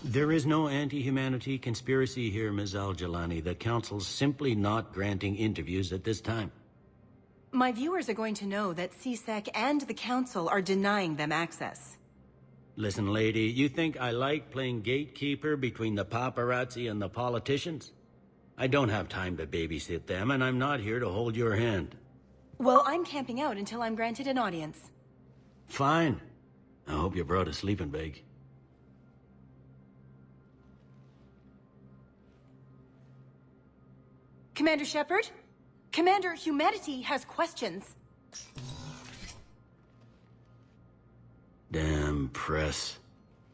There is no anti-humanity conspiracy here, Ms. al-Jilani. The Council's simply not granting interviews at this time. My viewers are going to know that CSEC and the Council are denying them access. Listen, lady, you think I like playing gatekeeper between the paparazzi and the politicians? I don't have time to babysit them, and I'm not here to hold your hand. Well, I'm camping out until I'm granted an audience. Fine. I hope you brought a sleeping bag. Commander Shepard? Commander, humanity has questions. Damn press.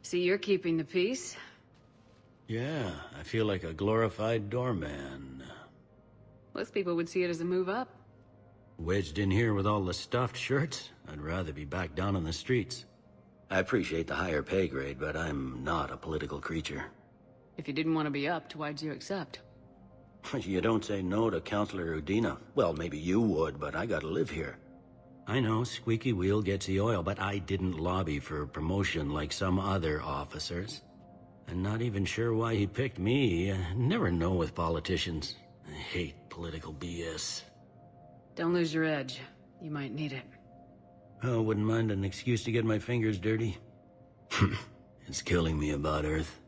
See, you're keeping the peace? Yeah, I feel like a glorified doorman. Most people would see it as a move up. Wedged in here with all the stuffed shirts, I'd rather be back down on the streets. I appreciate the higher pay grade, but I'm not a political creature. If you didn't want to be upped, why'd you accept? You don't say no to Counselor Udina. Well, maybe you would, but I gotta live here. I know, squeaky wheel gets the oil, but I didn't lobby for promotion like some other officers. I'm not even sure why he picked me. I never know with politicians. I hate political BS. Don't lose your edge. You might need it. Oh, wouldn't mind an excuse to get my fingers dirty. It's killing me about Earth.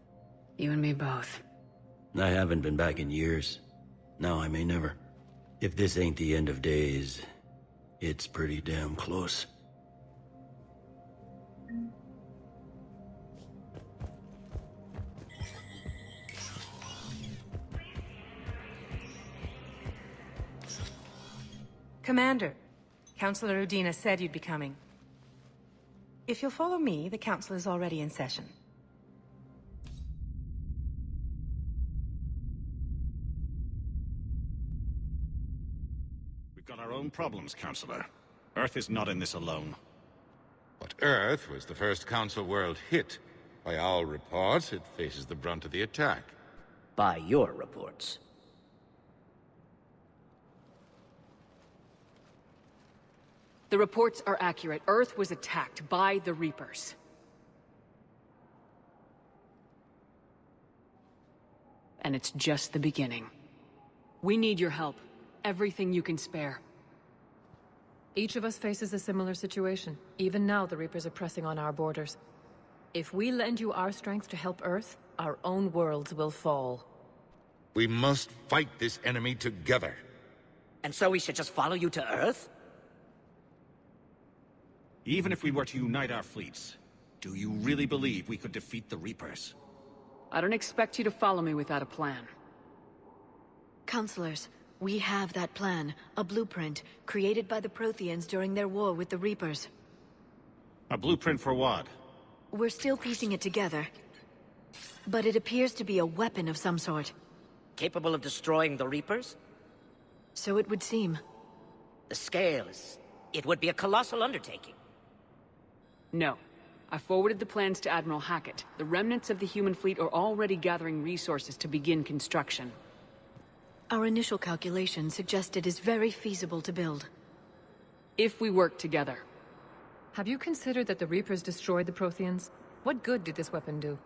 You and me both. I haven't been back in years. Now I may never. If this ain't the end of days, it's pretty damn close. Commander, Counselor Udina said you'd be coming. If you'll follow me, the Council is already in session. We've got our own problems, Counselor. Earth is not in this alone. But Earth was the first Council world hit. By all reports, it faces the brunt of the attack. By your reports. The reports are accurate. Earth was attacked by the Reapers. And it's just the beginning. We need your help. Everything you can spare. Each of us faces a similar situation. Even now, the Reapers are pressing on our borders. If we lend you our strength to help Earth, our own worlds will fall. We must fight this enemy together. And so we should just follow you to Earth? Even if we were to unite our fleets, do you really believe we could defeat the Reapers? I don't expect you to follow me without a plan. Counselors, we have that plan, a blueprint, created by the Protheans during their war with the Reapers. A blueprint for what? We're still piecing it together. But it appears to be a weapon of some sort. Capable of destroying the Reapers? So it would seem. The scale is... it would be a colossal undertaking. No. I forwarded the plans to Admiral Hackett. The remnants of the human fleet are already gathering resources to begin construction. Our initial calculations suggest it is very feasible to build. If we work together. Have you considered that the Reapers destroyed the Protheans? What good did this weapon do?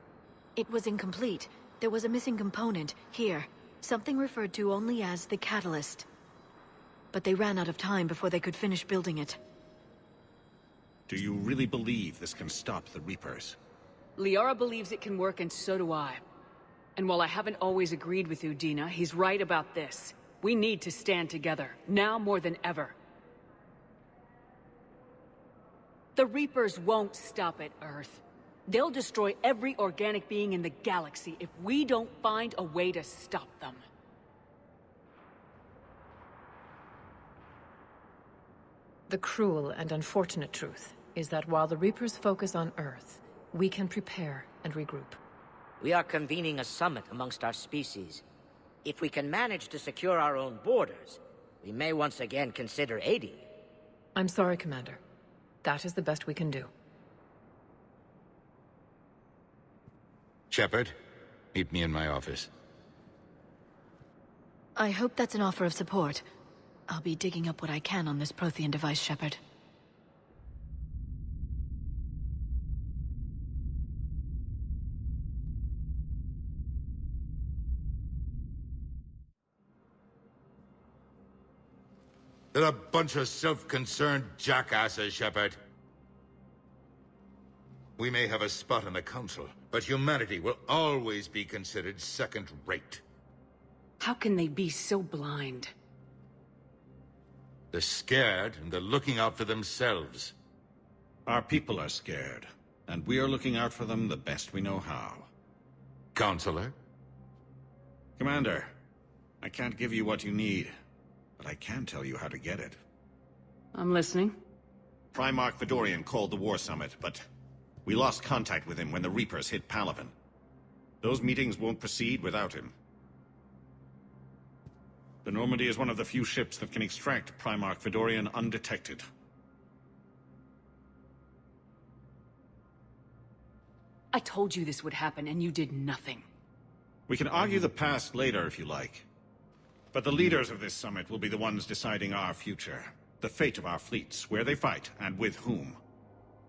It was incomplete. There was a missing component, here. Something referred to only as the catalyst. But they ran out of time before they could finish building it. Do you really believe this can stop the Reapers? Liara believes it can work, and so do I. And while I haven't always agreed with Udina, he's right about this. We need to stand together, now more than ever. The Reapers won't stop at Earth. They'll destroy every organic being in the galaxy if we don't find a way to stop them. The cruel and unfortunate truth is that while the Reapers focus on Earth, we can prepare and regroup. We are convening a summit amongst our species. If we can manage to secure our own borders, we may once again consider aiding you. I'm sorry, Commander. That is the best we can do. Shepard, meet me in my office. I hope that's an offer of support. I'll be digging up what I can on this Prothean device, Shepard. They're a bunch of self-concerned jackasses, Shepard. We may have a spot in the Council, but humanity will always be considered second-rate. How can they be so blind? They're scared, and they're looking out for themselves. Our people are scared, and we are looking out for them the best we know how. Counselor? Commander, I can't give you what you need, but I can tell you how to get it. I'm listening. Primarch Fedorian called the War Summit, but we lost contact with him when the Reapers hit Palaven. Those meetings won't proceed without him. The Normandy is one of the few ships that can extract Primarch Fedorian undetected. I told you this would happen, and you did nothing. We can argue the past later if you like. But the leaders of this summit will be the ones deciding our future. The fate of our fleets, where they fight, and with whom.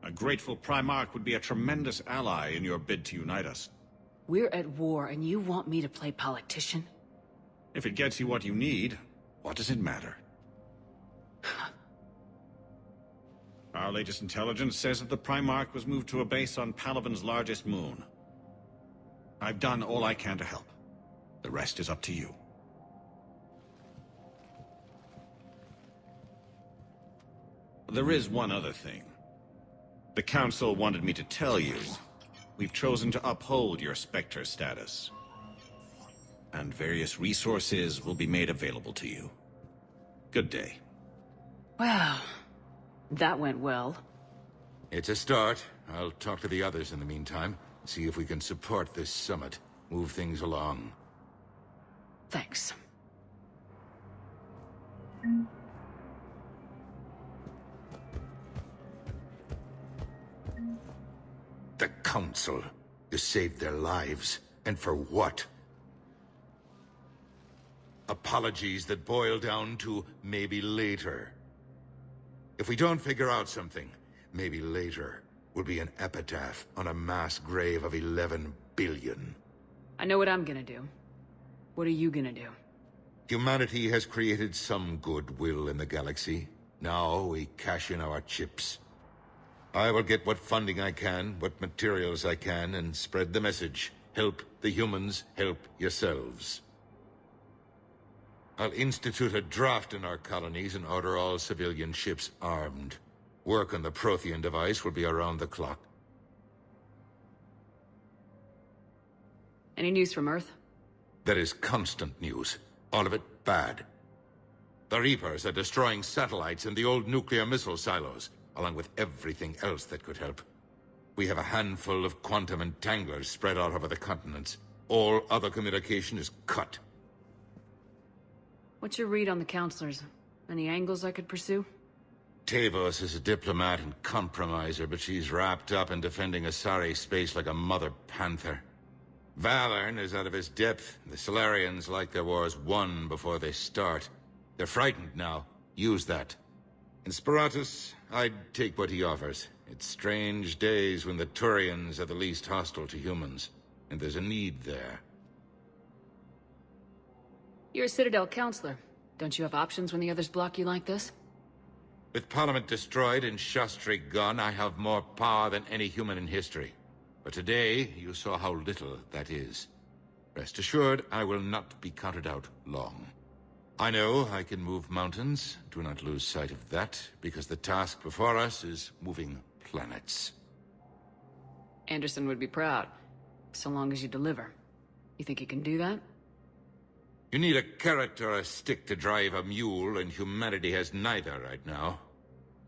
A grateful Primarch would be a tremendous ally in your bid to unite us. We're at war, and you want me to play politician? If it gets you what you need, what does it matter? Our latest intelligence says that the Primarch was moved to a base on Palaven's largest moon. I've done all I can to help. The rest is up to you. There is one other thing. The Council wanted me to tell you, we've chosen to uphold your Spectre status. And various resources will be made available to you. Good day. Wow. That went well. It's a start. I'll talk to the others in the meantime. See if we can support this summit. Move things along. Thanks. The Council. You saved their lives. And for what? Apologies that boil down to maybe later. If we don't figure out something, maybe later will be an epitaph on a mass grave of 11 billion. I know what I'm gonna do. What are you gonna do? Humanity has created some goodwill in the galaxy. Now we cash in our chips. I will get what funding I can, what materials I can, and spread the message. Help the humans, help yourselves. I'll institute a draft in our colonies and order all civilian ships armed. Work on the Prothean device will be around the clock. Any news from Earth? There is constant news. All of it bad. The Reapers are destroying satellites and the old nuclear missile silos, along with everything else that could help. We have a handful of quantum entanglers spread out over the continents. All other communication is cut. What's your read on the counselors? Any angles I could pursue? Tavos is a diplomat and compromiser, but she's wrapped up in defending Asari space like a mother panther. Valorn is out of his depth. The Solarians like their wars won before they start. They're frightened now. Use that. In Sparatus, I'd take what he offers. It's strange days when the Turians are the least hostile to humans, and there's a need there. You're a Citadel counselor. Don't you have options when the others block you like this? With Parliament destroyed and Shastri gone, I have more power than any human in history. But today, you saw how little that is. Rest assured, I will not be counted out long. I know I can move mountains. Do not lose sight of that, because the task before us is moving planets. Anderson would be proud, so long as you deliver. You think you can do that? You need a carrot or a stick to drive a mule, and humanity has neither right now.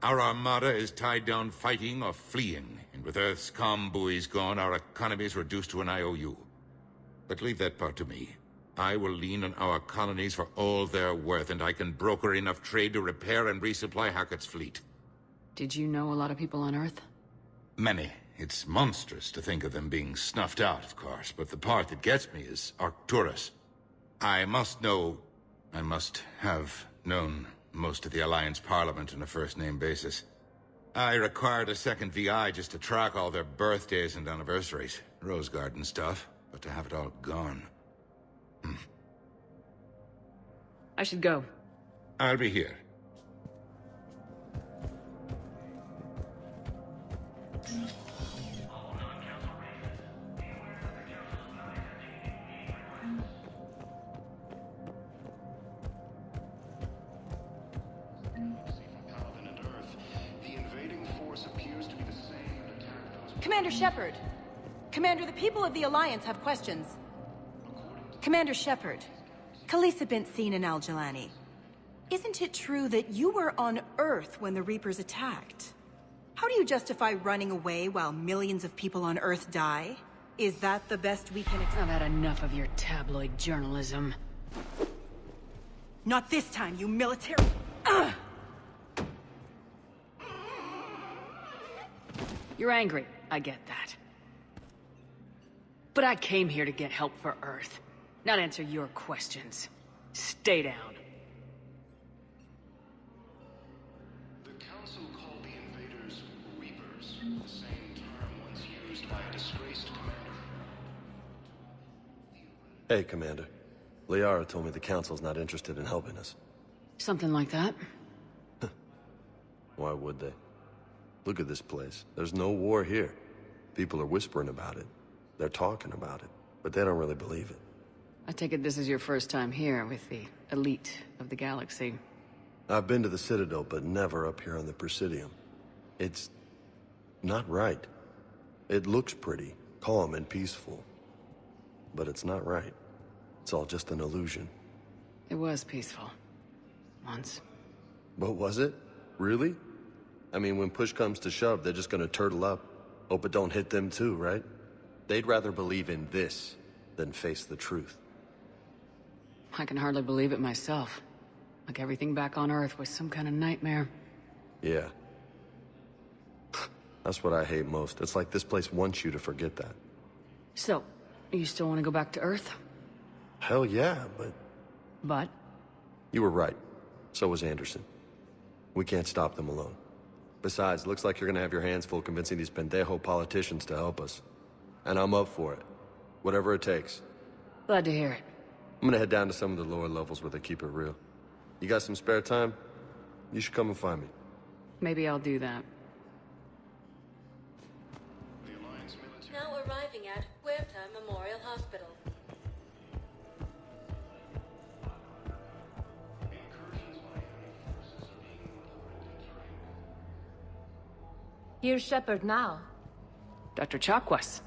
Our armada is tied down fighting or fleeing, and with Earth's comm buoys gone, our economy is reduced to an IOU. But leave that part to me. I will lean on our colonies for all they're worth, and I can broker enough trade to repair and resupply Hackett's fleet. Did you know a lot of people on Earth? Many. It's monstrous to think of them being snuffed out, of course, but the part that gets me is Arcturus. I must have known most of the Alliance Parliament on a first-name basis. I required a second VI just to track all their birthdays and anniversaries. Rose Garden stuff, but to have it all gone. I should go. I'll be here. Commander Shepard! Commander, the people of the Alliance have questions. Commander Shepard, Khaleesi been seen in al-Jilani. Isn't it true that you were on Earth when the Reapers attacked? How do you justify running away while millions of people on Earth die? Is that the best we can I've had enough of your tabloid journalism. Not this time, you military... Ugh! You're angry, I get that. But I came here to get help for Earth, not answer your questions. Stay down. The Council called the invaders Reapers, the same term once used by a disgraced commander. Hey, Commander. Liara told me the Council's not interested in helping us. Something like that. Why would they? Look at this place. There's no war here. People are whispering about it. They're talking about it, but they don't really believe it. I take it this is your first time here with the elite of the galaxy. I've been to the Citadel, but never up here on the Presidium. It's not right. It looks pretty, calm and peaceful. But it's not right. It's all just an illusion. It was peaceful. Once. But was it? Really? I mean, when push comes to shove, they're just gonna turtle up. Hope it don't hit them too, right? They'd rather believe in this than face the truth. I can hardly believe it myself. Like everything back on Earth was some kind of nightmare. Yeah. That's what I hate most. It's like this place wants you to forget that. So, you still want to go back to Earth? Hell yeah, but... But? You were right. So was Anderson. We can't stop them alone. Besides, looks like you're gonna have your hands full convincing these pendejo politicians to help us. And I'm up for it. Whatever it takes. Glad to hear it. I'm gonna head down to some of the lower levels where they keep it real. You got some spare time? You should come and find me. Maybe I'll do that. Now arriving at Huerta Memorial Hospital. Here's Shepard now. Dr. Chakwas,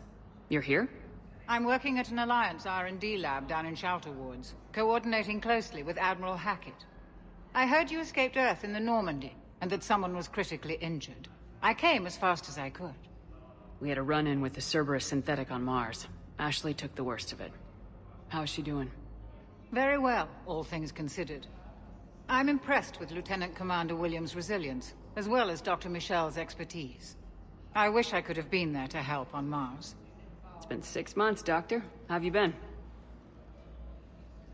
you're here? I'm working at an Alliance R&D lab down in Shelter Wards, coordinating closely with Admiral Hackett. I heard you escaped Earth in the Normandy, and that someone was critically injured. I came as fast as I could. We had a run-in with the Cerberus synthetic on Mars. Ashley took the worst of it. How is she doing? Very well, all things considered. I'm impressed with Lieutenant Commander Williams' resilience, as well as Dr. Michel's expertise. I wish I could have been there to help on Mars. It's been 6 months, Doctor. How have you been?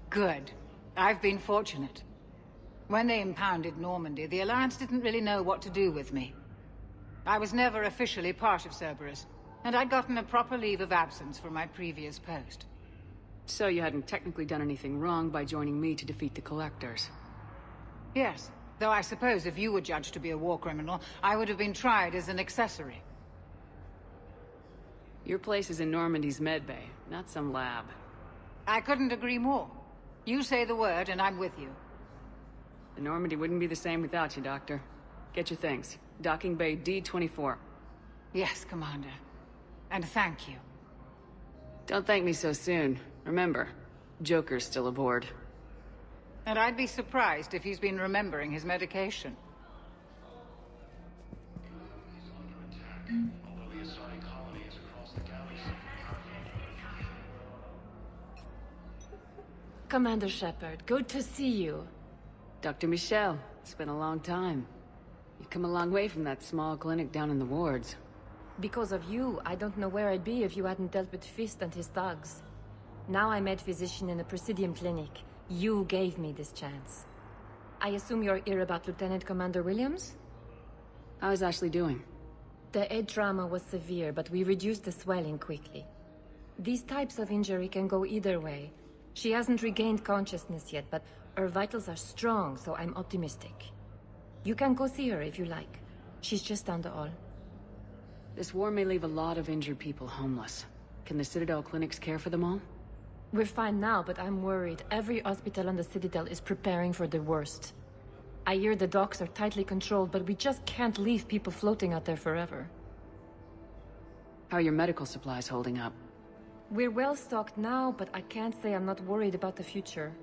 Good. I've been fortunate. When they impounded Normandy, the Alliance didn't really know what to do with me. I was never officially part of Cerberus, and I'd gotten a proper leave of absence from my previous post. So you hadn't technically done anything wrong by joining me to defeat the Collectors? Yes, though I suppose if you were judged to be a war criminal, I would have been tried as an accessory. Your place is in Normandy's medbay, not some lab. I couldn't agree more. You say the word, and I'm with you. The Normandy wouldn't be the same without you, Doctor. Get your things. Docking Bay D-24. Yes, Commander. And thank you. Don't thank me so soon. Remember, Joker's still aboard. And I'd be surprised if he's been remembering his medication. Commander Shepard, good to see you. Dr. Michel, it's been a long time. You've come a long way from that small clinic down in the wards. Because of you, I don't know where I'd be if you hadn't dealt with Fist and his thugs. Now I'm head physician in a Presidium clinic. You gave me this chance. I assume you're here about Lieutenant Commander Williams? How's Ashley doing? The head trauma was severe, but we reduced the swelling quickly. These types of injury can go either way. She hasn't regained consciousness yet, but her vitals are strong, so I'm optimistic. You can go see her if you like. She's just down the hall. This war may leave a lot of injured people homeless. Can the Citadel clinics care for them all? We're fine now, but I'm worried. Every hospital on the Citadel is preparing for the worst. I hear the docks are tightly controlled, but we just can't leave people floating out there forever. How are your medical supplies holding up? We're well stocked now, but I can't say I'm not worried about the future.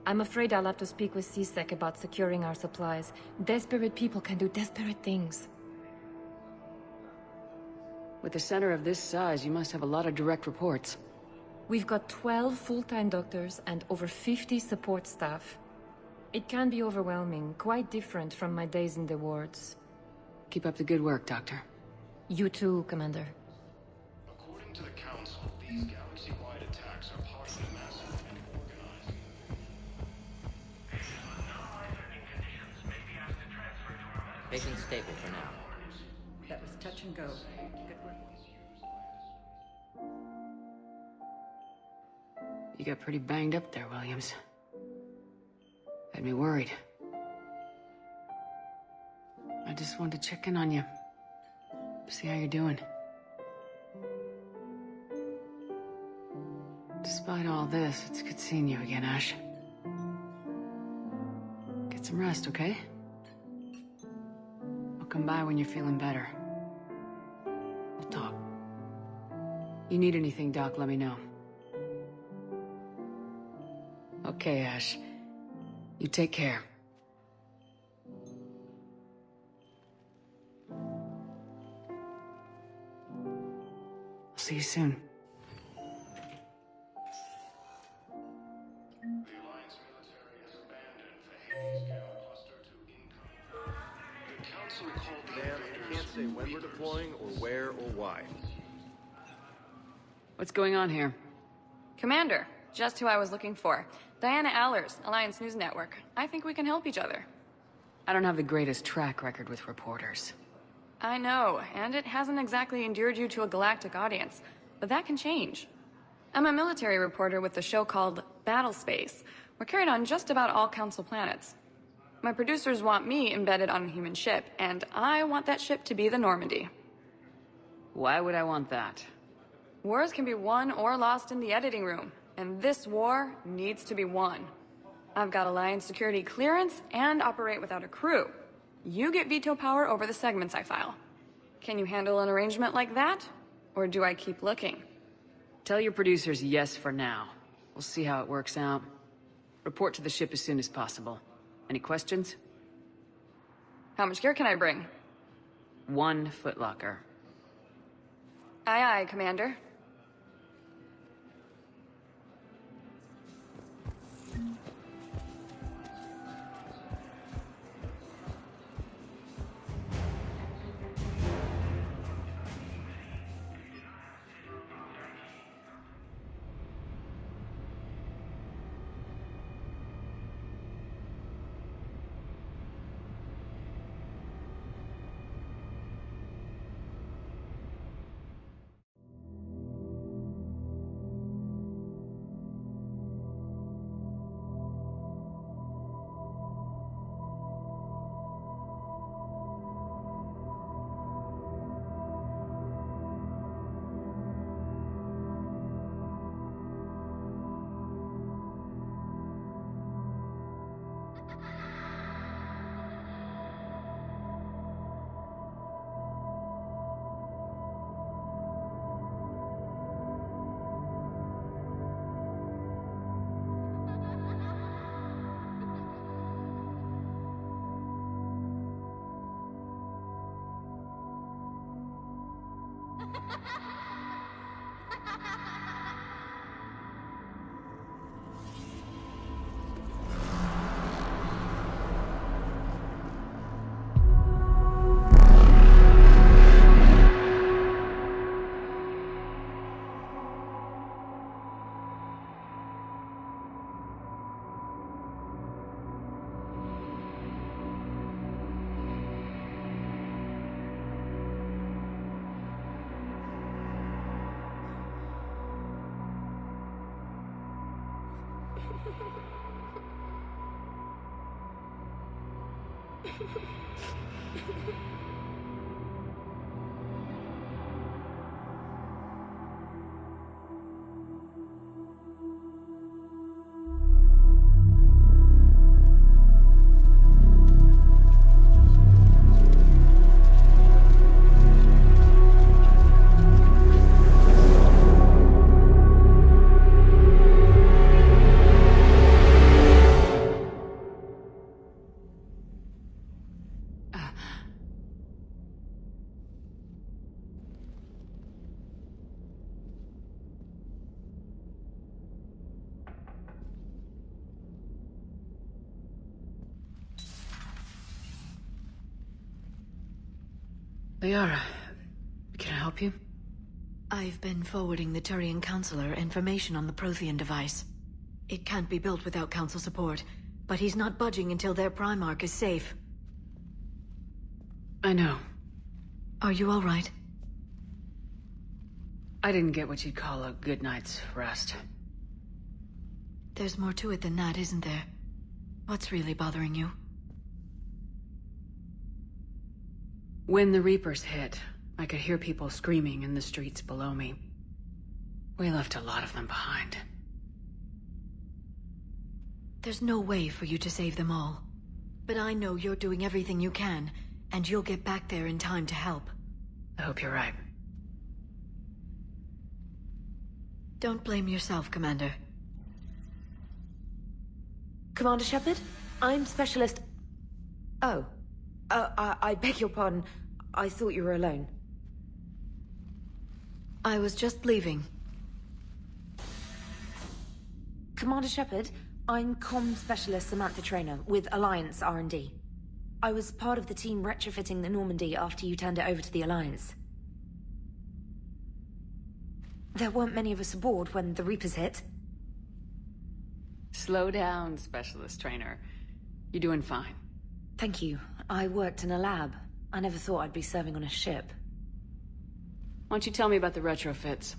I'm afraid I'll have to speak with C-Sec about securing our supplies. Desperate people can do desperate things. With a center of this size, you must have a lot of direct reports. We've got 12 full-time doctors and over 50 support staff. It can be overwhelming, quite different from my days in the wards. Keep up the good work, Doctor. You too, Commander. According to the Council, these galaxy-wide attacks are partially massive and organized. Patient stable for now. That was touch and go. Good work. You got pretty banged up there, Williams. Had me worried. I just wanted to check in on you. See how you're doing. Despite all this, it's good seeing you again, Ash. Get some rest, okay? I'll come by when you're feeling better. We'll talk. You need anything, Doc, let me know. Okay, Ash. You take care. I'll see you soon. The Alliance military has abandoned the Hades Camp cluster to incoming. The Council called the invaders I can't say when we're deploying or where or why. What's going on here? Commander, just who I was looking for. Diana Allers, Alliance News Network. I think we can help each other. I don't have the greatest track record with reporters. I know, and it hasn't exactly endeared you to a galactic audience, but that can change. I'm a military reporter with a show called Battle Space. We're carried on just about all Council planets. My producers want me embedded on a human ship, and I want that ship to be the Normandy. Why would I want that? Wars can be won or lost in the editing room, and this war needs to be won. I've got Alliance security clearance and operate without a crew. You get veto power over the segments I file. Can you handle an arrangement like that? Or do I keep looking? Tell your producers yes for now. We'll see how it works out. Report to the ship as soon as possible. Any questions? How much gear can I bring? 1 footlocker. Aye, aye, Commander. Liara, can I help you? I've been forwarding the Turian Counselor information on the Prothean device. It can't be built without Council support, but he's not budging until their Primarch is safe. I know. Are you all right? I didn't get what you'd call a good night's rest. There's more to it than that, isn't there? What's really bothering you? When the Reapers hit, I could hear people screaming in the streets below me. We left a lot of them behind. There's no way for you to save them all. But I know you're doing everything you can, and you'll get back there in time to help. I hope you're right. Don't blame yourself, Commander. Commander Shepard? I'm Specialist... Oh. I beg your pardon. I thought you were alone. I was just leaving. Commander Shepard, I'm Comm Specialist Samantha Traynor with Alliance R&D. I was part of the team retrofitting the Normandy after you turned it over to the Alliance. There weren't many of us aboard when the Reapers hit. Slow down, Specialist Trainer. You're doing fine. Thank you. I worked in a lab. I never thought I'd be serving on a ship. Why don't you tell me about the retrofits?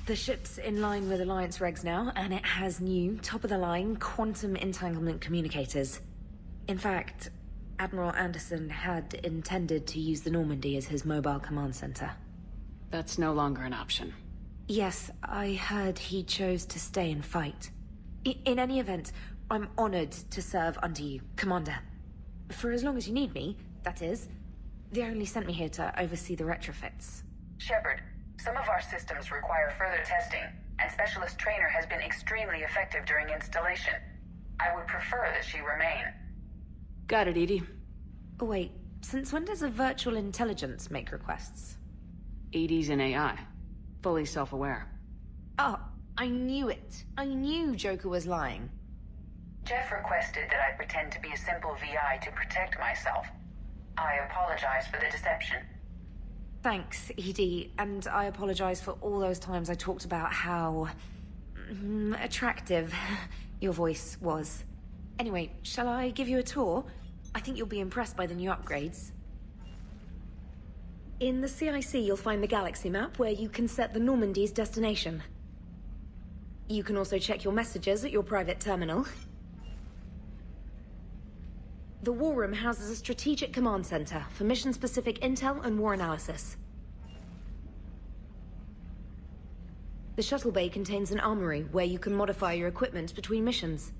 The ship's in line with Alliance regs now, and it has new, top-of-the-line, quantum entanglement communicators. In fact, Admiral Anderson had intended to use the Normandy as his mobile command center. That's no longer an option. Yes, I heard he chose to stay and fight. In any event, I'm honored to serve under you, Commander. For as long as you need me, that is. They only sent me here to oversee the retrofits. Shepard, some of our systems require further testing, and Specialist Trainer has been extremely effective during installation. I would prefer that she remain. Got it, Edie. Oh, wait. Since when does a virtual intelligence make requests? Edie's an AI. Fully self-aware. Oh, I knew it. I knew Joker was lying. Jeff requested that I pretend to be a simple VI to protect myself. I apologize for the deception. Thanks, Edie, and I apologize for all those times I talked about how... attractive your voice was. Anyway, shall I give you a tour? I think you'll be impressed by the new upgrades. In the CIC, you'll find the galaxy map where you can set the Normandy's destination. You can also check your messages at your private terminal. The War Room houses a strategic command center for mission-specific intel and war analysis. The shuttle bay contains an armory where you can modify your equipment between missions.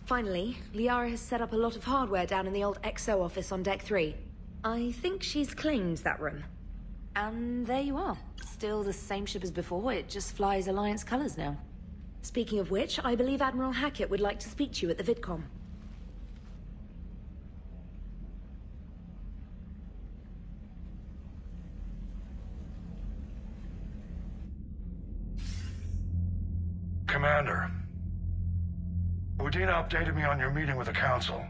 Finally, Liara has set up a lot of hardware down in the old XO office on Deck 3. I think she's claimed that room. And there you are. Still the same ship as before, it just flies Alliance colors now. Speaking of which, I believe Admiral Hackett would like to speak to you at the VidCom. Commander, Udina updated me on your meeting with the Council.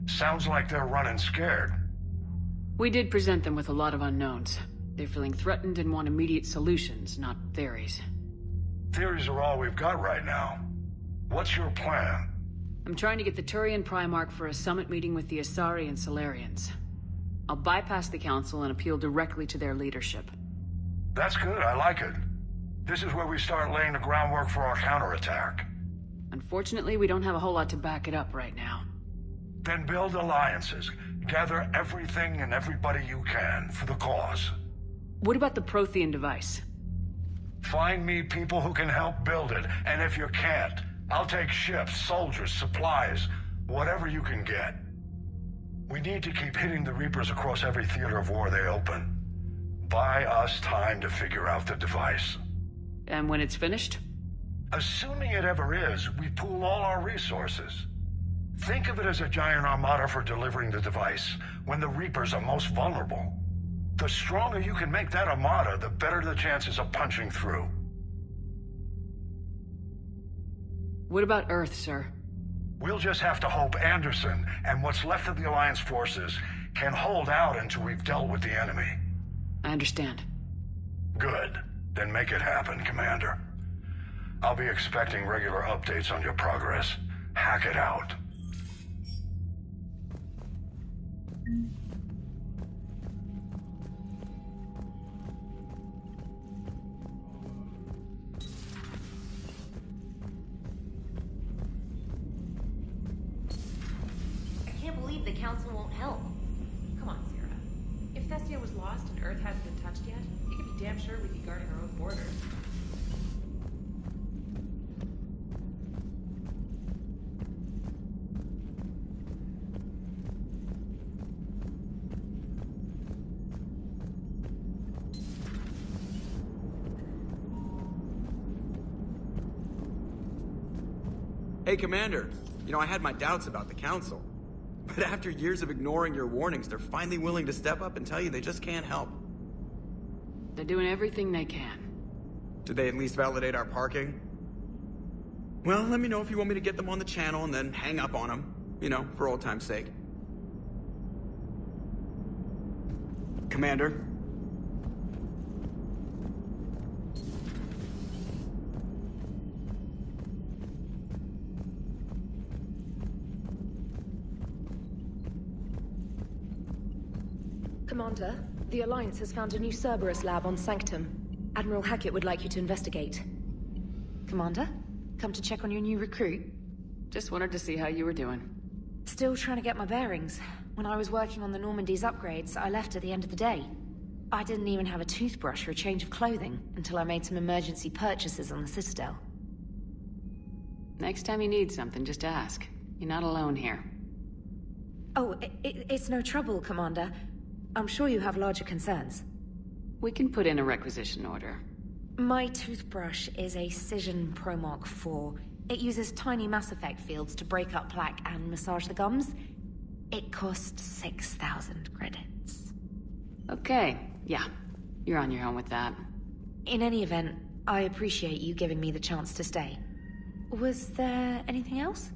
Sounds like they're running scared. We did present them with a lot of unknowns. They're feeling threatened and want immediate solutions, not theories. Theories are all we've got right now. What's your plan? I'm trying to get the Turian Primarch for a summit meeting with the Asari and Solarians. I'll bypass the Council and appeal directly to their leadership. That's good, I like it. This is where we start laying the groundwork for our counterattack. Unfortunately, we don't have a whole lot to back it up right now. Then build alliances. Gather everything and everybody you can for the cause. What about the Prothean device? Find me people who can help build it, and if you can't, I'll take ships, soldiers, supplies, whatever you can get. We need to keep hitting the Reapers across every theater of war they open. Buy us time to figure out the device. And when it's finished? Assuming it ever is, we pool all our resources. Think of it as a giant armada for delivering the device, when the Reapers are most vulnerable. The stronger you can make that armada, the better the chances of punching through. What about Earth, sir? We'll just have to hope Anderson, and what's left of the Alliance forces, can hold out until we've dealt with the enemy. I understand. Good. Then make it happen, Commander. I'll be expecting regular updates on your progress. Hack it out. I can't believe the Council won't help. Come on, Sarah. If Thestia was lost and Earth hadn't been touched yet, you can be damn sure we'd be guarding our own borders. Hey, Commander. You know, I had my doubts about the Council. But after years of ignoring your warnings, they're finally willing to step up and tell you they just can't help. They're doing everything they can. Did they at least validate our parking? Well, let me know if you want me to get them on the channel and then hang up on them. You know, for old time's sake. Commander? Commander, the Alliance has found a new Cerberus lab on Sanctum. Admiral Hackett would like you to investigate. Commander, come to check on your new recruit? Just wanted to see how you were doing. Still trying to get my bearings. When I was working on the Normandy's upgrades, I left at the end of the day. I didn't even have a toothbrush or a change of clothing until I made some emergency purchases on the Citadel. Next time you need something, just ask. You're not alone here. Oh, it's no trouble, Commander. I'm sure you have larger concerns. We can put in a requisition order. My toothbrush is a Cision Pro Mark IV. It uses tiny Mass Effect fields to break up plaque and massage the gums. It costs 6,000 credits. Okay, yeah. You're on your own with that. In any event, I appreciate you giving me the chance to stay. Was there anything else?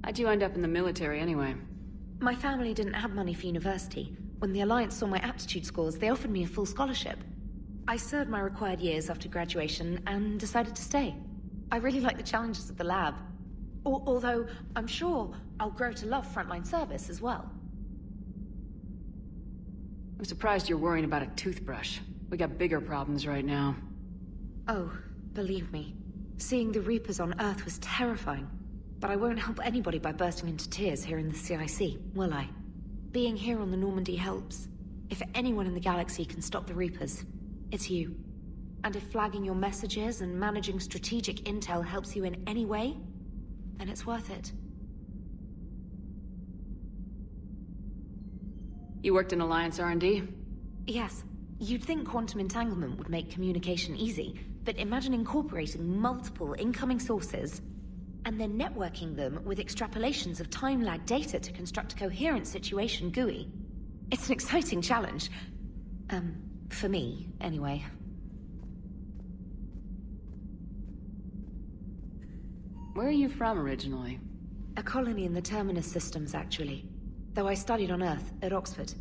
How'd you end up in the military anyway? My family didn't have money for university. When the Alliance saw my aptitude scores, they offered me a full scholarship. I served my required years after graduation and decided to stay. I really like the challenges of the lab. Although, I'm sure I'll grow to love frontline service as well. I'm surprised you're worrying about a toothbrush. We got bigger problems right now. Oh, believe me. Seeing the Reapers on Earth was terrifying. But I won't help anybody by bursting into tears here in the CIC, will I? Being here on the Normandy helps. If anyone in the galaxy can stop the Reapers, it's you. And if flagging your messages and managing strategic intel helps you in any way, then it's worth it. You worked in Alliance R&D? Yes. You'd think quantum entanglement would make communication easy, but imagine incorporating multiple incoming sources and then networking them with extrapolations of time-lag data to construct a coherent situation GUI. It's an exciting challenge. For me, anyway. Where are you from originally? A colony in the Terminus systems, actually. Though I studied on Earth, at Oxford.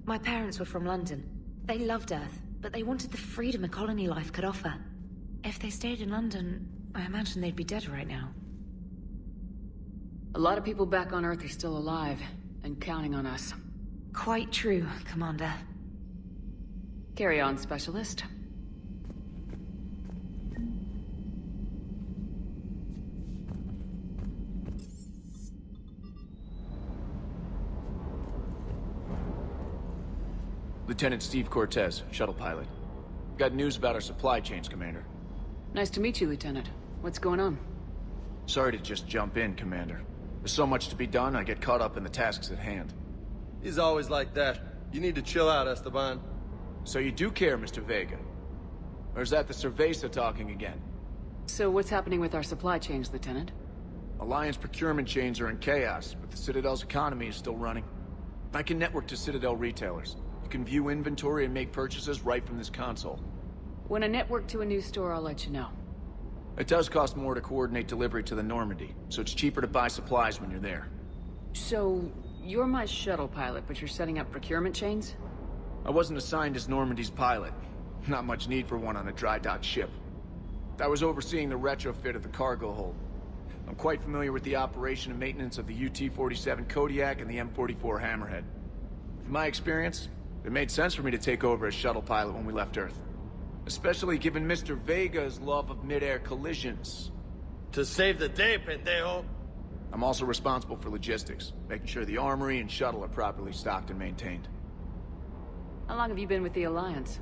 My parents were from London. They loved Earth, but they wanted the freedom a colony life could offer. If they stayed in London, I imagine they'd be dead right now. A lot of people back on Earth are still alive, and counting on us. Quite true, Commander. Carry on, Specialist. Lieutenant Steve Cortez, shuttle pilot. Got news about our supply chains, Commander. Nice to meet you, Lieutenant. What's going on? Sorry to just jump in, Commander. There's so much to be done, I get caught up in the tasks at hand. He's always like that. You need to chill out, Esteban. So you do care, Mr. Vega? Or is that the Cerveza talking again? So what's happening with our supply chains, Lieutenant? Alliance procurement chains are in chaos, but the Citadel's economy is still running. I can network to Citadel retailers. You can view inventory and make purchases right from this console. When I network to a new store, I'll let you know. It does cost more to coordinate delivery to the Normandy, so it's cheaper to buy supplies when you're there. So, You're my shuttle pilot, but you're setting up procurement chains? I wasn't assigned as Normandy's pilot. Not much need for one on a dry dock ship. I was overseeing the retrofit of the cargo hold. I'm quite familiar with the operation and maintenance of the UT-47 Kodiak and the M44 Hammerhead. From my experience, it made sense for me to take over as shuttle pilot when we left Earth. Especially given Mr. Vega's love of mid-air collisions. To save the day, pendejo! I'm also responsible for logistics, making sure the armory and shuttle are properly stocked and maintained. How long have you been with the Alliance?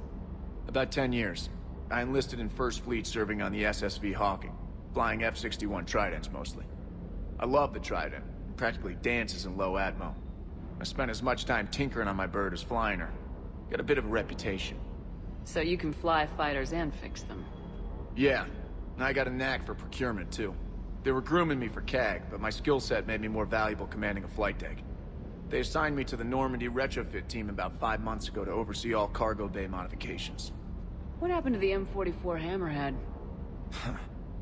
About 10 years. I enlisted in First Fleet serving on the SSV Hawking, flying F-61 Tridents mostly. I love the Trident, it practically dances in low atmo. I spent as much time tinkering on my bird as flying her. Got a bit of a reputation. So you can fly fighters and fix them? Yeah, and I got a knack for procurement too. They were grooming me for CAG, but my skill set made me more valuable commanding a flight deck. They assigned me to the Normandy retrofit team about 5 months ago to oversee all cargo bay modifications. What happened to the M44 Hammerhead?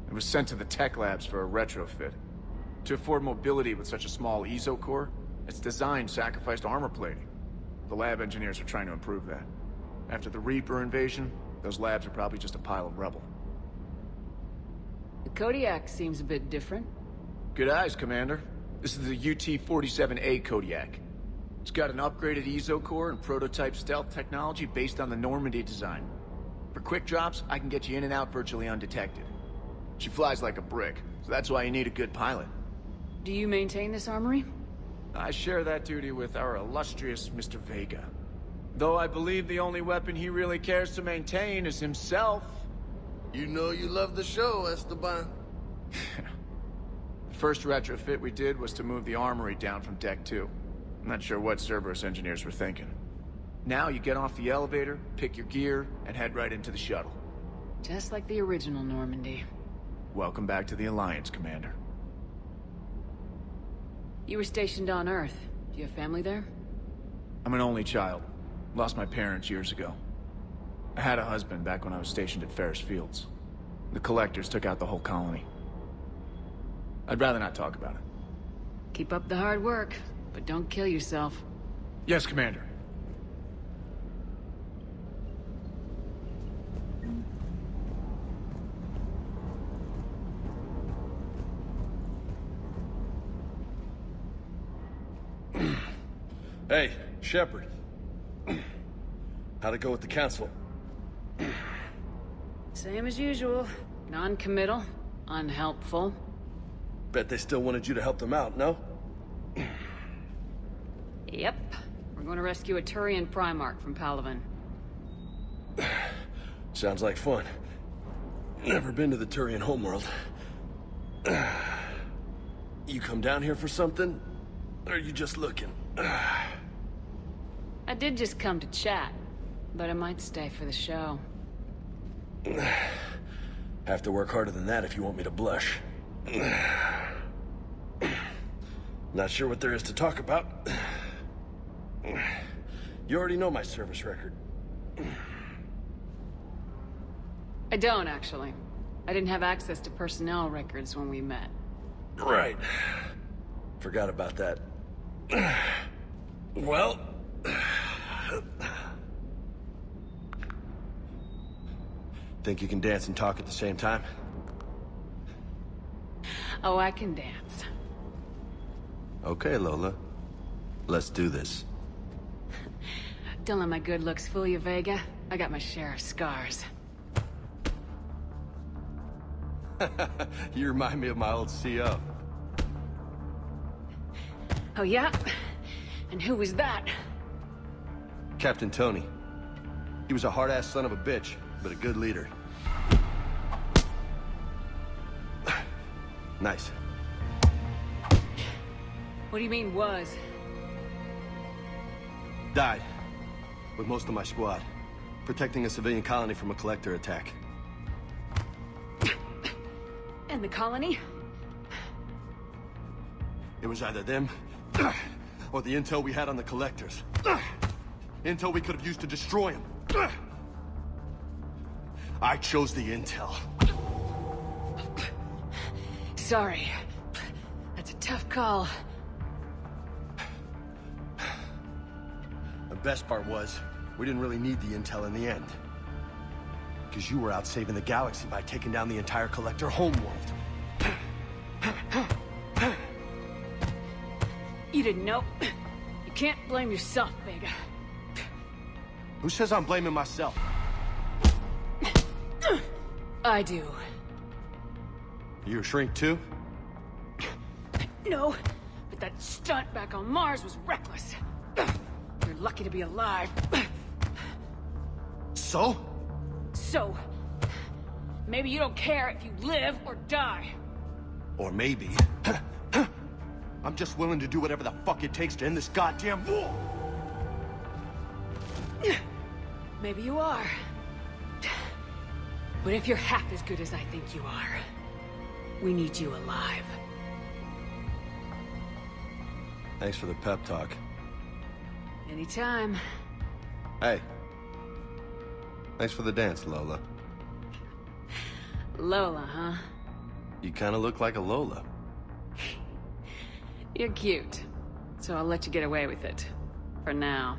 It was sent to the tech labs for a retrofit. To afford mobility with such a small ESO core, its design sacrificed armor plating. The lab engineers are trying to improve that. After the Reaper invasion, those labs are probably just a pile of rubble. The Kodiak seems a bit different. Good eyes, Commander. This is the UT-47A Kodiak. It's got an upgraded ESO core and prototype stealth technology based on the Normandy design. For quick drops, I can get you in and out virtually undetected. She flies like a brick, so that's why you need a good pilot. Do you maintain this armory? I share that duty with our illustrious Mr. Vega. Though I believe the only weapon he really cares to maintain is himself. You know you love the show, Esteban. The first retrofit we did was to move the armory down from Deck 2. I'm not sure what Cerberus engineers were thinking. Now you get off the elevator, pick your gear, and head right into the shuttle. Just like the original Normandy. Welcome back to the Alliance, Commander. You were stationed on Earth. Do you have family there? I'm an only child. Lost my parents years ago. I had a husband back when I was stationed at Ferris Fields. The Collectors took out the whole colony. I'd rather not talk about it. Keep up the hard work, but don't kill yourself. Yes, Commander. Hey, Shepard. How'd it go with the Council? Same as usual. Non-committal, unhelpful. Bet they still wanted you to help them out, no? Yep. We're going to rescue a Turian Primarch from Palaven. Sounds like fun. Never been to the Turian homeworld. You come down here for something? Or are you just looking? I did just come to chat, but I might stay for the show. Have to work harder than that if you want me to blush. Not sure what there is to talk about. You already know my service record. I don't, actually. I didn't have access to personnel records when we met. Right. Forgot about that. Well... Think you can dance and talk at the same time? Oh, I can dance. Okay, Lola. Let's do this. Don't let my good looks fool you, Vega. I got my share of scars. You remind me of my old CO. Oh, yeah? And who was that? Captain Tony. He was a hard-ass son of a bitch, but a good leader. Nice. What do you mean, was? Died. With most of my squad. Protecting a civilian colony from a collector attack. And the colony? It was either them, or the intel we had on the collectors. Intel we could have used to destroy them. I chose the intel. Sorry. That's a tough call. best part was, we didn't really need the intel in the end. Because you were out saving the galaxy by taking down the entire Collector homeworld. You didn't know. You can't blame yourself, Vega. Who says I'm blaming myself? I do. You a shrink too? No, but that stunt back on Mars was reckless. You're lucky to be alive. So? So, maybe you don't care if you live or die. Or maybe... I'm just willing to do whatever the fuck it takes to end this goddamn war! Maybe you are. But if you're half as good as I think you are, we need you alive. Thanks for the pep talk. Anytime. Hey. Thanks for the dance, Lola. Lola, huh? You kinda look like a Lola. You're cute. So I'll let you get away with it. For now.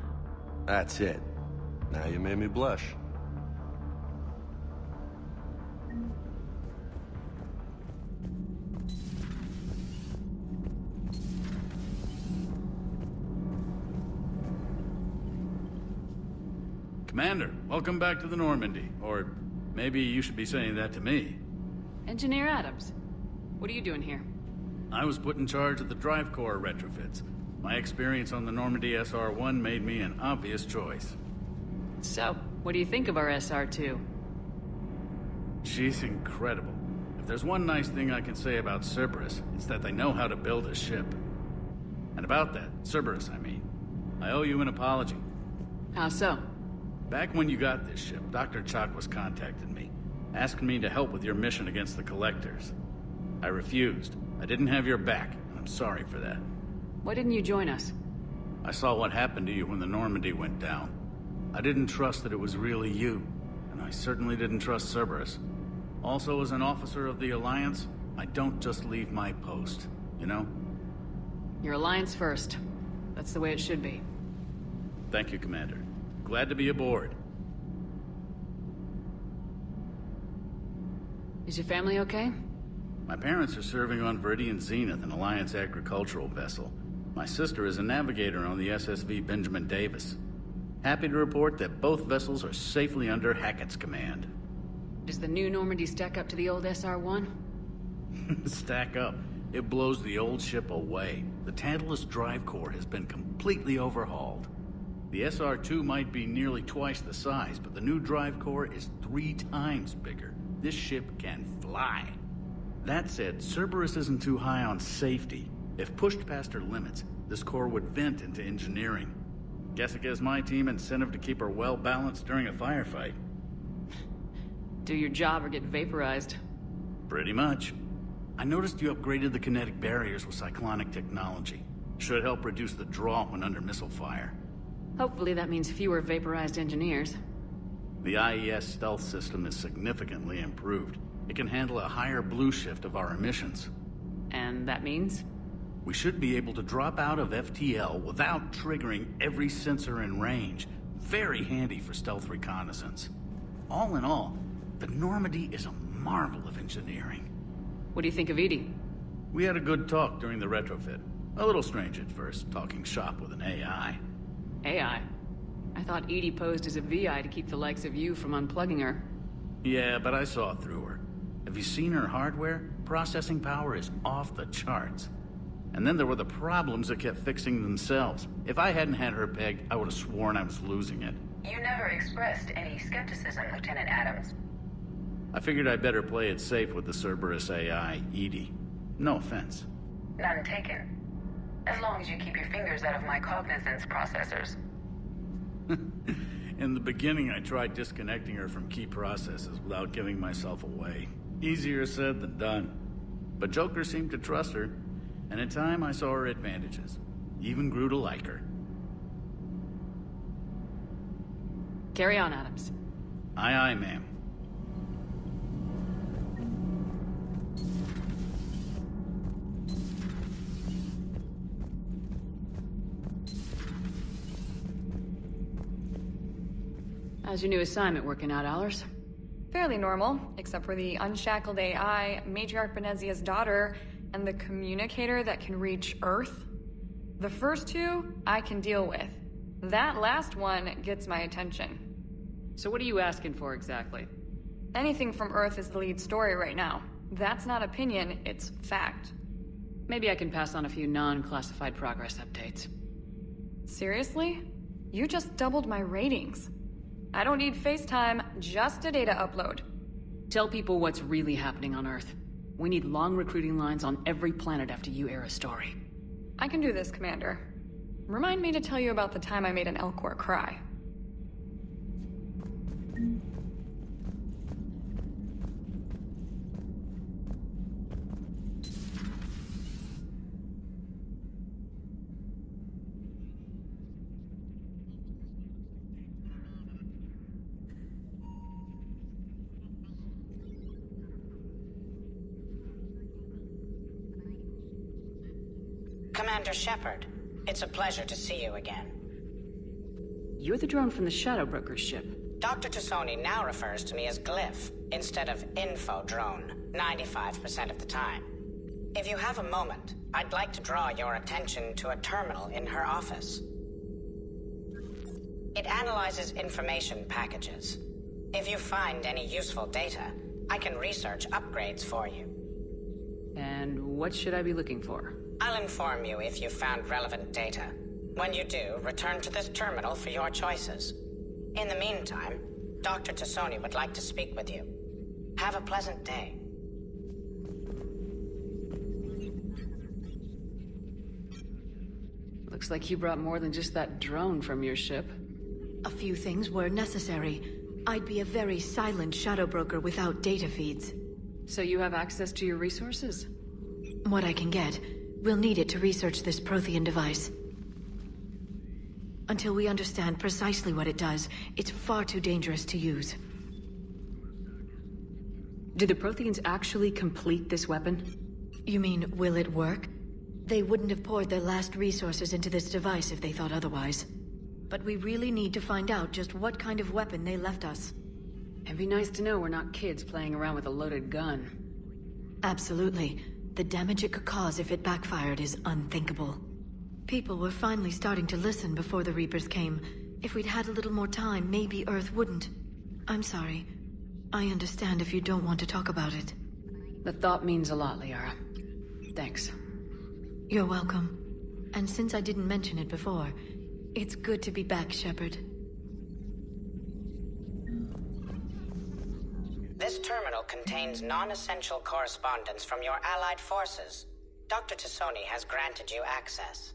That's it. Now you made me blush. Commander, welcome back to the Normandy. Or maybe you should be saying that to me. Engineer Adams, what are you doing here? I was put in charge of the drive core retrofits. My experience on the Normandy SR-1 made me an obvious choice. So, what do you think of our SR-2? She's incredible. If there's one nice thing I can say about Cerberus, it's that they know how to build a ship. And about that, Cerberus, I mean, I owe you an apology. How so? Back when you got this ship, Dr. Chakwas contacted me, asking me to help with your mission against the Collectors. I refused. I didn't have your back, and I'm sorry for that. Why didn't you join us? I saw what happened to you when the Normandy went down. I didn't trust that it was really you, and I certainly didn't trust Cerberus. Also, as an officer of the Alliance, I don't just leave my post, you know? Your Alliance first. That's the way it should be. Thank you, Commander. Glad to be aboard. Is your family okay? My parents are serving on Viridian Zenith, an Alliance agricultural vessel. My sister is a navigator on the SSV Benjamin Davis. Happy to report that both vessels are safely under Hackett's command. Does the new Normandy stack up to the old SR-1? Stack up. It blows the old ship away. The Tantalus drive core has been completely overhauled. The SR-2 might be nearly twice the size, but the new drive core is 3 times bigger. This ship can fly. That said, Cerberus isn't too high on safety. If pushed past her limits, this core would vent into engineering. Guess it gives my team incentive to keep her well-balanced during a firefight. Do your job or get vaporized. Pretty much. I noticed you upgraded the kinetic barriers with cyclonic technology. Should help reduce the draw when under missile fire. Hopefully that means fewer vaporized engineers. The IES stealth system is significantly improved. It can handle a higher blue shift of our emissions. And that means? We should be able to drop out of FTL without triggering every sensor in range. Very handy for stealth reconnaissance. All in all, the Normandy is a marvel of engineering. What do you think of Edie? We had a good talk during the retrofit. A little strange at first, talking shop with an AI. AI? I thought Edie posed as a VI to keep the likes of you from unplugging her. Yeah, but I saw through her. Have you seen her hardware? Processing power is off the charts. And then there were the problems that kept fixing themselves. If I hadn't had her pegged, I would have sworn I was losing it. You never expressed any skepticism, Lieutenant Adams. I figured I'd better play it safe with the Cerberus AI, Edie. No offense. None taken. As long as you keep your fingers out of my cognizance processors. In the beginning, I tried disconnecting her from key processes without giving myself away. Easier said than done. But Joker seemed to trust her, and in time I saw her advantages. Even grew to like her. Carry on, Adams. Aye, aye, ma'am. How's your new assignment working out, Allers? Fairly normal, except for the unshackled AI, Matriarch Benezia's daughter, and the communicator that can reach Earth. The first two, I can deal with. That last one gets my attention. So what are you asking for exactly? Anything from Earth is the lead story right now. That's not opinion, it's fact. Maybe I can pass on a few non-classified progress updates. Seriously? You just doubled my ratings. I don't need FaceTime, just a data upload. Tell people what's really happening on Earth. We need long recruiting lines on every planet after you air a story. I can do this, Commander. Remind me to tell you about the time I made an Elcor cry. Commander Shepard, it's a pleasure to see you again. You're the drone from the Shadow Broker's ship. Dr. Tassoni now refers to me as Glyph, instead of Info Drone, 95% of the time. If you have a moment, I'd like to draw your attention to a terminal in her office. It analyzes information packages. If you find any useful data, I can research upgrades for you. And what should I be looking for? I'll inform you if you've found relevant data. When you do, return to this terminal for your choices. In the meantime, Dr. Tassoni would like to speak with you. Have a pleasant day. Looks like you brought more than just that drone from your ship. A few things were necessary. I'd be a very silent shadow broker without data feeds. So you have access to your resources? What I can get. We'll need it to research this Prothean device. Until we understand precisely what it does, it's far too dangerous to use. Did the Protheans actually complete this weapon? You mean, will it work? They wouldn't have poured their last resources into this device if they thought otherwise. But we really need to find out just what kind of weapon they left us. It'd be nice to know we're not kids playing around with a loaded gun. Absolutely. The damage it could cause if it backfired is unthinkable. People were finally starting to listen before the Reapers came. If we'd had a little more time, maybe Earth wouldn't. I'm sorry. I understand if you don't want to talk about it. The thought means a lot, Liara. Thanks. You're welcome. And since I didn't mention it before, it's good to be back, Shepard. This terminal contains non-essential correspondence from your allied forces. Dr. Tassoni has granted you access.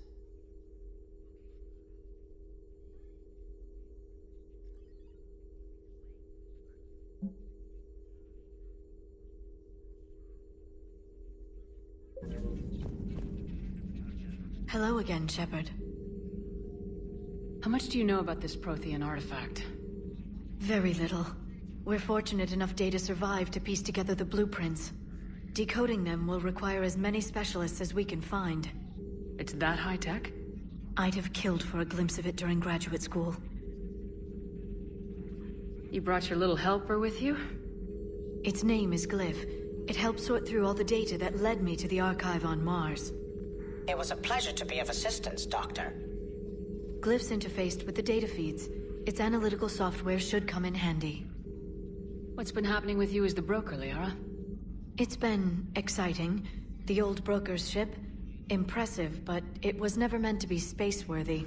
Hello again, Shepard. How much do you know about this Prothean artifact? Very little. We're fortunate enough Data survived to piece together the blueprints. Decoding them will require as many specialists as we can find. It's that high-tech? I'd have killed for a glimpse of it during graduate school. You brought your little helper with you? Its name is Glyph. It helped sort through all the data that led me to the archive on Mars. It was a pleasure to be of assistance, Doctor. Glyph's interfaced with the data feeds. Its analytical software should come in handy. What's been happening with you as the broker, Liara? It's been exciting. The old broker's ship. Impressive, but it was never meant to be space-worthy.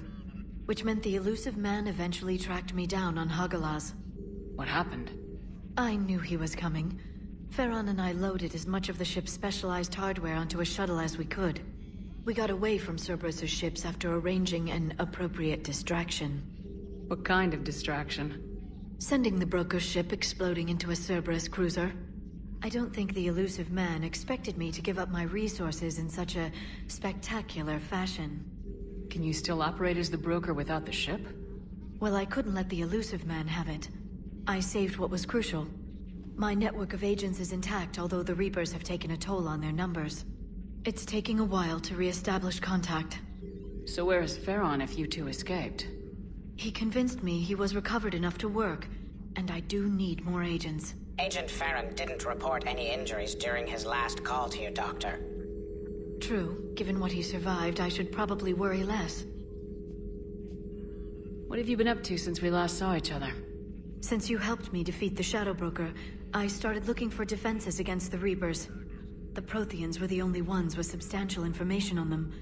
Which meant the elusive man eventually tracked me down on Hagalaz. What happened? I knew he was coming. Farron and I loaded as much of the ship's specialized hardware onto a shuttle as we could. We got away from Cerberus's ships after arranging an appropriate distraction. What kind of distraction? Sending the broker's ship exploding into a Cerberus cruiser. I don't think the elusive man expected me to give up my resources in such a spectacular fashion. Can you still operate as the broker without the ship? Well, I couldn't let the elusive man have it. I saved what was crucial. My network of agents is intact, although the Reapers have taken a toll on their numbers. It's taking a while to re-establish contact. So where is Farron if you two escaped? He convinced me he was recovered enough to work, and I do need more agents. Agent Farron didn't report any injuries during his last call to you, Doctor. True. Given what he survived, I should probably worry less. What have you been up to since we last saw each other? Since you helped me defeat the Shadow Broker, I started looking for defenses against the Reapers. The Protheans were the only ones with substantial information on them.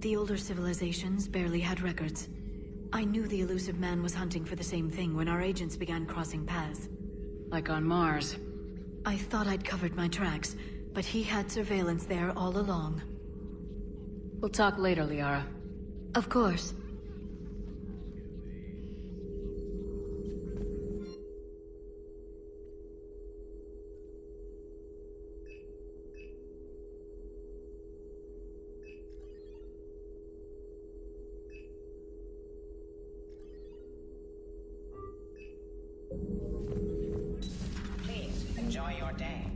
The older civilizations barely had records. I knew the elusive man was hunting for the same thing when our agents began crossing paths. Like on Mars. I thought I'd covered my tracks, but he had surveillance there all along. We'll talk later, Liara. Of course. Please, enjoy your day.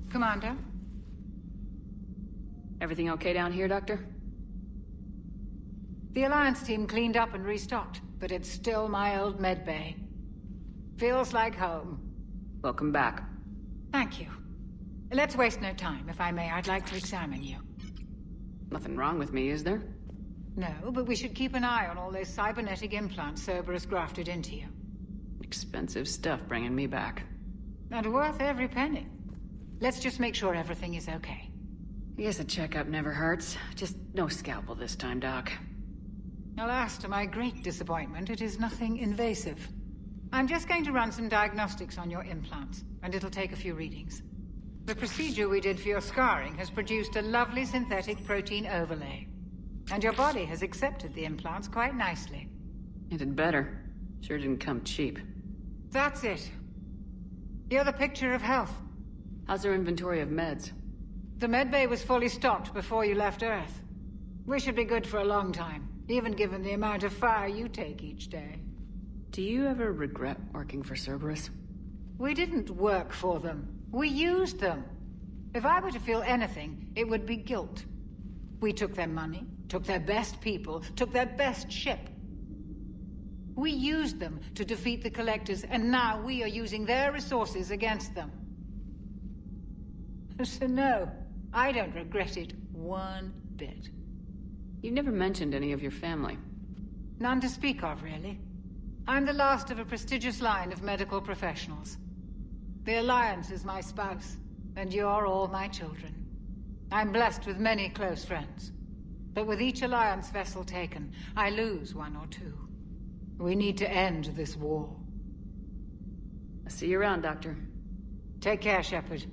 Commander? Everything okay down here, Doctor? The Alliance team cleaned up and restocked, but it's still my old medbay. Feels like home. Welcome back. Thank you. Let's waste no time. If I may, I'd like to examine you. Nothing wrong with me, is there? No, but we should keep an eye on all those cybernetic implants Cerberus grafted into you. Expensive stuff bringing me back. And worth every penny. Let's just make sure everything is okay. I guess a checkup never hurts. Just no scalpel this time, Doc. Alas, to my great disappointment, it is nothing invasive. I'm just going to run some diagnostics on your implants, and it'll take a few readings. The procedure we did for your scarring has produced a lovely synthetic protein overlay. And your body has accepted the implants quite nicely. It had better. Sure didn't come cheap. That's it. You're the picture of health. How's our inventory of meds? The medbay was fully stocked before you left Earth. We should be good for a long time, even given the amount of fire you take each day. Do you ever regret working for Cerberus? We didn't work for them. We used them. If I were to feel anything, it would be guilt. We took their money, took their best people, took their best ship. We used them to defeat the Collectors, and now we are using their resources against them. So no, I don't regret it one bit. You never mentioned any of your family. None to speak of, really. I'm the last of a prestigious line of medical professionals. The Alliance is my spouse, and you're all my children. I'm blessed with many close friends. But with each Alliance vessel taken, I lose one or two. We need to end this war. I'll see you around, Doctor. Take care, Shepard.